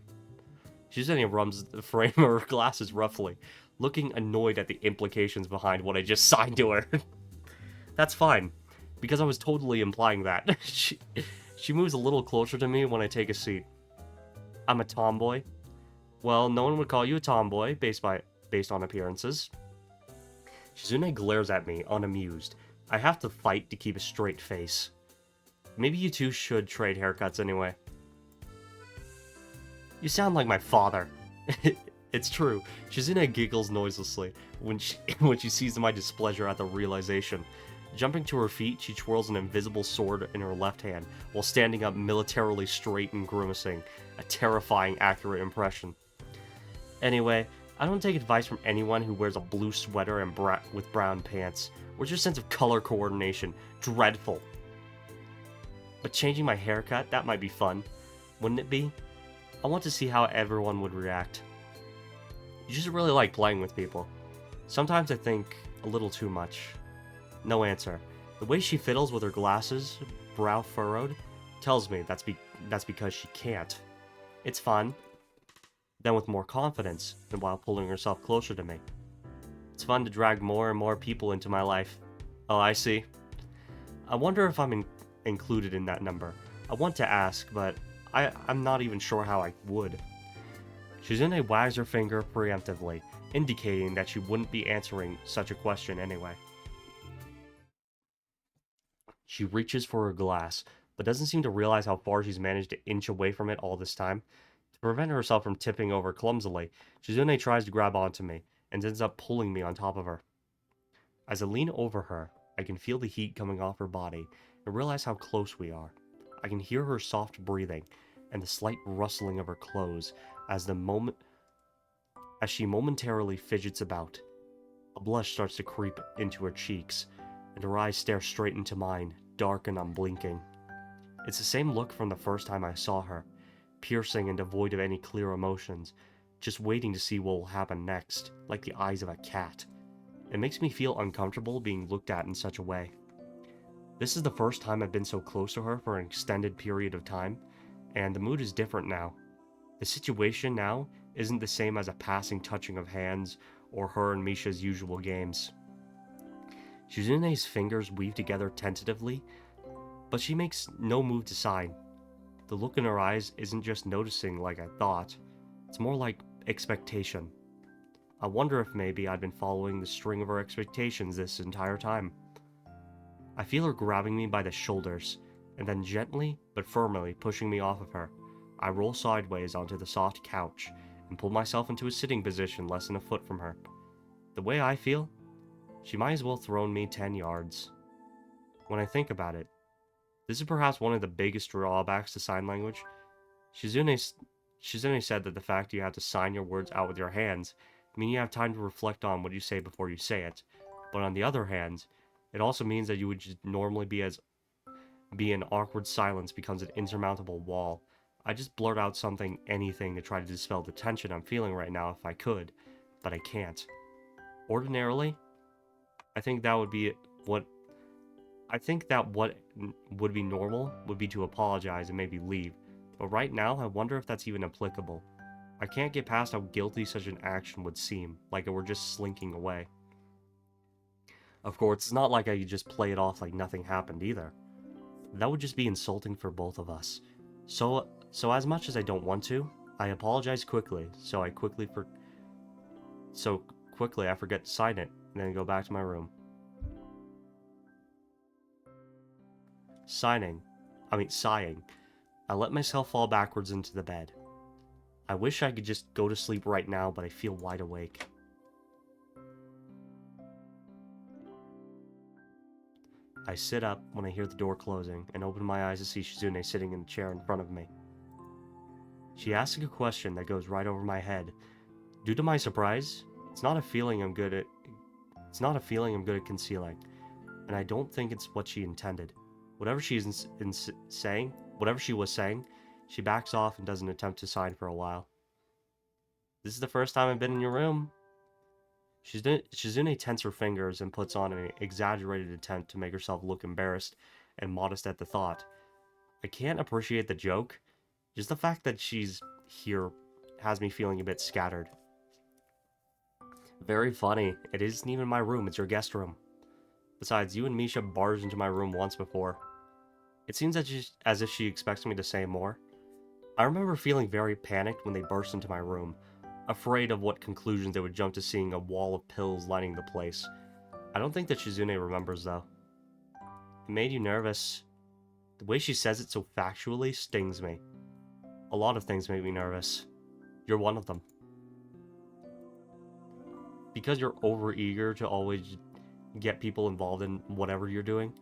Shizune rubs the frame of her glasses roughly, looking annoyed at the implications behind what I just signed to her. That's fine, because I was totally implying that. She moves a little closer to me when I take a seat. I'm a tomboy. Well, no one would call you a tomboy based on appearances. Shizune glares at me, unamused. I have to fight to keep a straight face. Maybe you two should trade haircuts anyway. You sound like my father. It's true. Shizune giggles noiselessly when she sees my displeasure at the realization. Jumping to her feet, she twirls an invisible sword in her left hand, while standing up militarily straight and grimacing, a terrifying, accurate impression. Anyway, I don't take advice from anyone who wears a blue sweater and with brown pants. Where's your sense of color coordination? Dreadful. But changing my haircut, that might be fun. Wouldn't it be? I want to see how everyone would react. You just really like playing with people. Sometimes I think a little too much. No answer. The way she fiddles with her glasses, brow furrowed, tells me that's because she can't. It's fun. Then with more confidence, than while pulling herself closer to me. It's fun to drag more and more people into my life. Oh, I see. I wonder if I'm included in that number. I want to ask, but I'm not even sure how I would. Shizune wags her finger preemptively, indicating that she wouldn't be answering such a question anyway. She reaches for her glass, but doesn't seem to realize how far she's managed to inch away from it all this time. To prevent herself from tipping over clumsily, Shizune tries to grab onto me, and ends up pulling me on top of her. As I lean over her, I can feel the heat coming off her body, and realize how close we are. I can hear her soft breathing, and the slight rustling of her clothes as she momentarily fidgets about. A blush starts to creep into her cheeks, and her eyes stare straight into mine, dark and unblinking. It's the same look from the first time I saw her, piercing and devoid of any clear emotions, just waiting to see what will happen next, like the eyes of a cat. It makes me feel uncomfortable being looked at in such a way. This is the first time I've been so close to her for an extended period of time, and the mood is different now. The situation now isn't the same as a passing touching of hands or her and Misha's usual games. Shizune's fingers weave together tentatively, but she makes no move to sign. The look in her eyes isn't just noticing like I thought, it's more like expectation. I wonder if maybe I'd been following the string of her expectations this entire time. I feel her grabbing me by the shoulders, and then gently but firmly pushing me off of her. I roll sideways onto the soft couch, and pull myself into a sitting position less than a foot from her. The way I feel, she might as well have thrown me 10 yards. When I think about it, this is perhaps one of the biggest drawbacks to sign language. Shizune said that the fact you have to sign your words out with your hands means you have time to reflect on what you say before you say it. But on the other hand, it also means that you would just normally be an awkward silence becomes an insurmountable wall. I just blurt out anything to try to dispel the tension I'm feeling right now if I could, but I can't. Ordinarily, I think that what would be normal would be to apologize and maybe leave, but right now I wonder if that's even applicable. I can't get past how guilty such an action would seem, like it were just slinking away. Of course, it's not like I could just play it off like nothing happened either. That would just be insulting for both of us. So as much as I don't want to, I apologize quickly, quickly I forget to sign it, and then go back to my room. Sighing, I let myself fall backwards into the bed. I wish I could just go to sleep right now, but I feel wide awake. I sit up when I hear the door closing, and open my eyes to see Shizune sitting in the chair in front of me. She asks a question that goes right over my head. Due to my surprise, it's not a feeling I'm good at concealing, and I don't think it's what she intended. Whatever she was saying, she backs off and doesn't attempt to sign for a while. This is the first time I've been in your room. Shizune tenses her fingers and puts on an exaggerated attempt to make herself look embarrassed and modest at the thought. I can't appreciate the joke. Just the fact that she's here has me feeling a bit scattered. Very funny. It isn't even my room, it's your guest room. Besides, you and Misha barged into my room once before. It seems as if she expects me to say more. I remember feeling very panicked when they burst into my room, afraid of what conclusions they would jump to seeing a wall of pills lining the place. I don't think that Shizune remembers, though. It made you nervous. The way she says it so factually stings me. A lot of things make me nervous. You're one of them. Because you're overeager to always get people involved in whatever you're doing,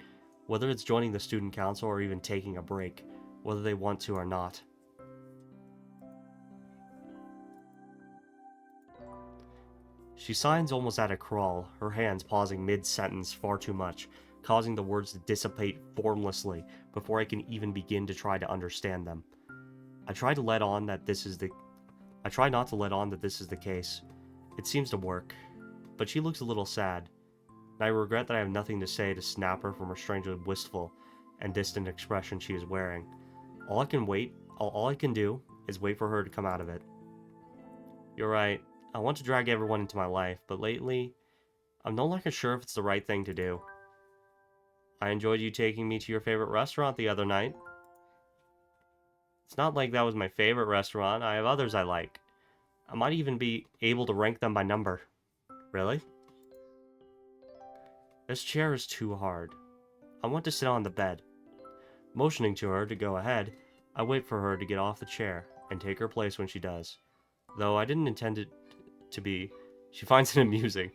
whether it's joining the student council or even taking a break, whether they want to or not. She signs almost at a crawl, her hands pausing mid-sentence far too much, causing the words to dissipate formlessly before I can even begin to try to understand them. I try not to let on that this is the case. It seems to work, but she looks a little sad, and I regret that I have nothing to say to snap her from her strangely wistful and distant expression she is wearing. All I can do is wait for her to come out of it. You're right. I want to drag everyone into my life, but lately, I'm no longer sure if it's the right thing to do. I enjoyed you taking me to your favorite restaurant the other night. It's not like that was my favorite restaurant. I have others I like. I might even be able to rank them by number. Really? This chair is too hard. I want to sit on the bed. Motioning to her to go ahead, I wait for her to get off the chair and take her place when she does. Though I didn't intend it to be, she finds it amusing.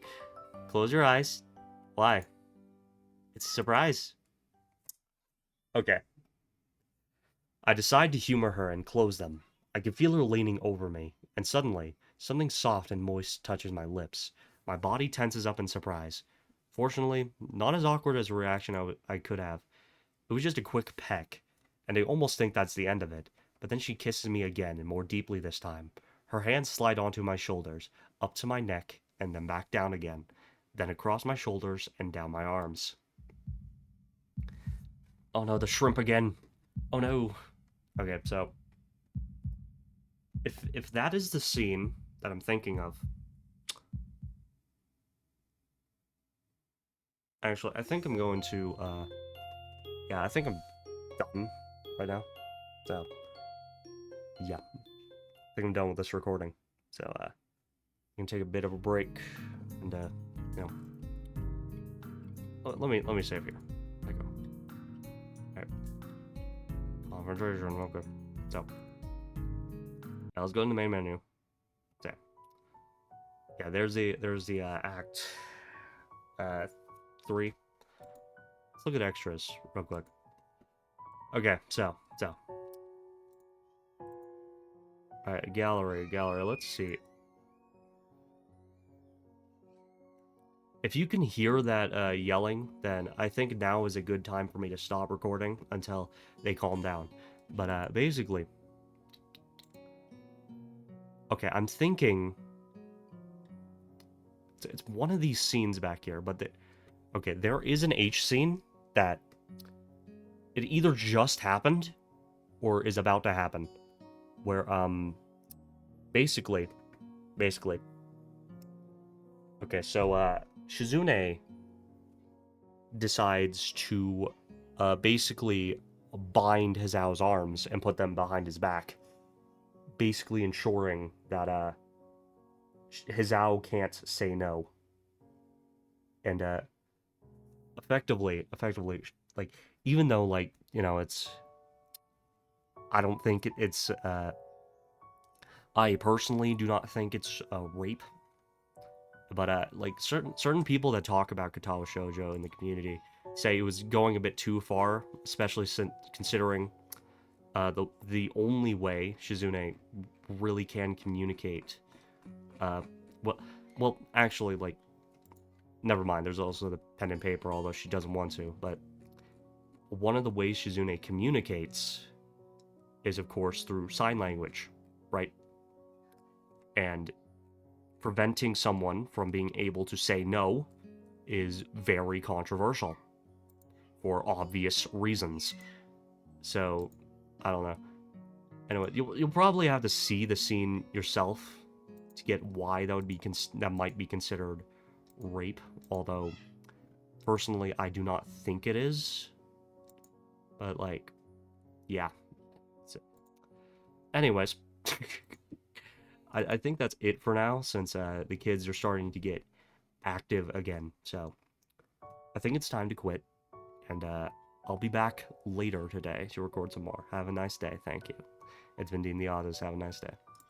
Close your eyes. Why? It's a surprise. Okay. I decide to humor her and close them. I can feel her leaning over me, and suddenly, something soft and moist touches my lips. My body tenses up in surprise. Fortunately, not as awkward as a reaction I could have. It was just a quick peck, and I almost think that's the end of it. But then she kisses me again, and more deeply this time. Her hands slide onto my shoulders, up to my neck, and then back down again. Then across my shoulders and down my arms. Oh no, the shrimp again. Oh no. Okay, so if that is the scene that I'm thinking of, actually, I think I'm going to yeah, I think I'm done right now. So yeah, I think I'm done with this recording. So I'm gonna take a bit of a break and you know, let me save here. There you go. All right. Concentration. Okay. So now let's go in the main menu. Okay. Yeah, there's the act 3. Let's look at extras real quick. Okay, so alright, gallery, let's see. If you can hear that yelling, then I think now is a good time for me to stop recording until they calm down. But basically, okay, I'm thinking it's one of these scenes back here, but okay, there is an H scene that it either just happened or is about to happen, where basically, okay, so Shizune decides to basically bind Hizao's arms and put them behind his back, basically ensuring that Hizao can't say no. And effectively, like, even though, like, you know, I don't think it's I personally do not think it's a rape. But like certain people that talk about Katawa Shoujo in the community say it was going a bit too far, especially considering the only way Shizune really can communicate. Well, actually, like, never mind. There's also the pen and paper, although she doesn't want to. But one of the ways Shizune communicates is, of course, through sign language, right? And preventing someone from being able to say no is very controversial for obvious reasons. So, I don't know. Anyway, you'll probably have to see the scene yourself to get why that might be considered rape. Although, personally, I do not think it is. But, like, yeah. So, anyways. I think that's it for now, since the kids are starting to get active again. So I think it's time to quit, and I'll be back later today to record some more. Have a nice day. Thank you. It's been Dean the Autos. Have a nice day.